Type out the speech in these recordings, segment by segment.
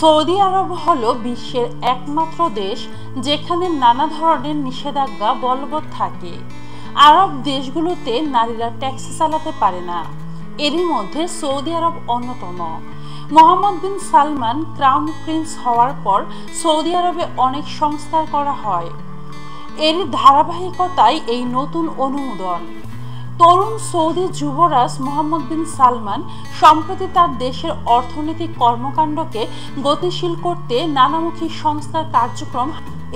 Saudi আরব হলো বিশ্বের একমাত্র দেশ যেখানে নানা ধরনের নিষেধাজ্ঞা বলবৎ থাকে। আরব দেশগুলোতে নারীরা ট্যাক্সি চালাতে পারে না, এরই মধ্যে সৌদি আরব অন্যতম। মোহাম্মদ বিন সালমান ক্রাউন প্রিন্স হওয়ার পর সৌদি আরবে অনেক সংস্কার করা হয়, এর ধারাবাহিকতায় এই নতুন অনুমোদন। তরুণ সৌদি যুবরাজ মোহাম্মদ বিন সালমান সম্প্রতি তার দেশের অর্থনৈতিক কর্মকাণ্ডকে গতিশীল করতে নানামুখী সংস্কার কার্যক্রম।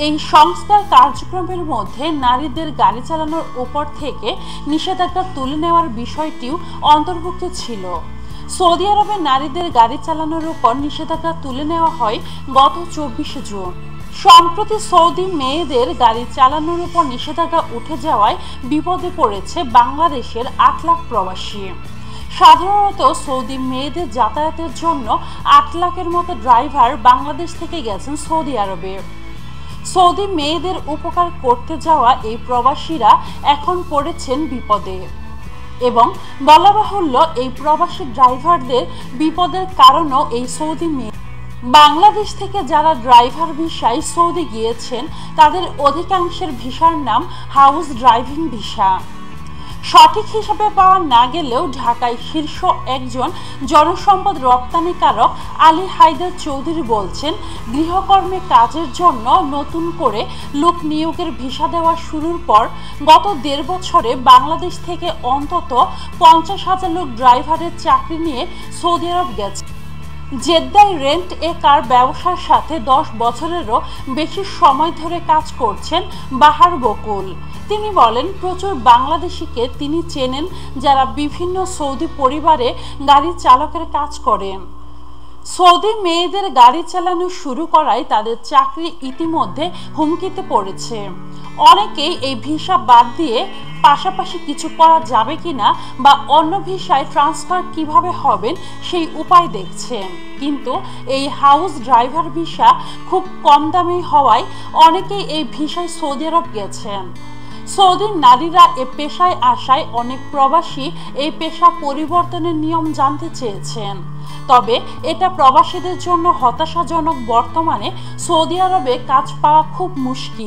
এই সংস্কার কার্যক্রমের মধ্যে নারীদের গাড়ি চালানোর উপর থেকে নিষেধাজ্ঞা তুলে নেওয়ার বিষয়টিও অন্তর্ভুক্ত ছিল। সৌদি আরবে নারীদের গাড়ি চালানোর উপর নিষেধাজ্ঞা তুলে নেওয়া হয় গত 24 জুন। সম্প্রতি সৌদি মেয়েদের গাড়ি চালানোর উপর নিষেধাজ্ঞা উঠে যাওয়ায় বিপদে পড়েছে বাংলাদেশের 8 লাখ প্রবাসী। সাধারণত সৌদি মেয়েদের যাতায়াতের জন্য 8 লাখের মতো ড্রাইভার বাংলাদেশ থেকে গেছেন সৌদি আরবে। সৌদি মেয়েদের উপকার করতে যাওয়া এই প্রবাসীরা এখন পড়েছেন বিপদে, এবং বলা বাহুল্য এই প্রবাসী ড্রাইভারদের বিপদের কারণও এই সৌদি মেয়ে। বাংলাদেশ থেকে যারা ড্রাইভার ভিসায় সৌদি গিয়েছেন তাদের অধিকাংশের ভিসার নাম হাউস ড্রাইভিং ভিসা। সঠিক হিসাবে পাওয়া না গেলেও ঢাকায় শীর্ষ একজন জনসম্পদ রপ্তানিকারক আলী হায়দার চৌধুরী বলছেন, গৃহকর্মে কাজের জন্য নতুন করে লোক নিয়োগের ভিসা দেওয়া শুরুর পর গত 1.5 বছরে বাংলাদেশ থেকে অন্তত 50,000 লোক ড্রাইভারের চাকরি নিয়ে সৌদি আরব গেছে। জেদ্দায় রেন্ট এ কার ব্যবসার সাথে 10 বছরেরও বেশি সময় ধরে কাজ করছেন বাহার বকুল। তিনি বলেন, প্রচুর বাংলাদেশিকে তিনি চেনেন যারা বিভিন্ন সৌদি পরিবারে গাড়ি চালকের কাজ করেন। সৌদি মেয়েদের গাড়ি চালানো শুরু করায় তাদের চাকরি ইতিমধ্যে হুমকিতে পড়েছে। অনেকেই এই ভিসা বাদ দিয়ে পাশাপাশি কিছু করা যাবে কিনা বা অন্য ভিসায় ট্রান্সফার কিভাবে হবেন সেই উপায় দেখছেন। কিন্তু এই হাউস ড্রাইভার ভিসা খুব কম দামে হওয়ায় অনেকেই এই ভিসায় সৌদি আরব গেছেন। সৌদির নারীরা এ পেশায় আসায় অনেক প্রবাসী এই পেশা পরিবর্তনের নিয়ম জানতে চেয়েছেন, তবে এটা প্রবাসীদের জন্য হতাশাজনক। বর্তমানে সৌদি আরবে কাজ পাওয়া খুব মুশকিল।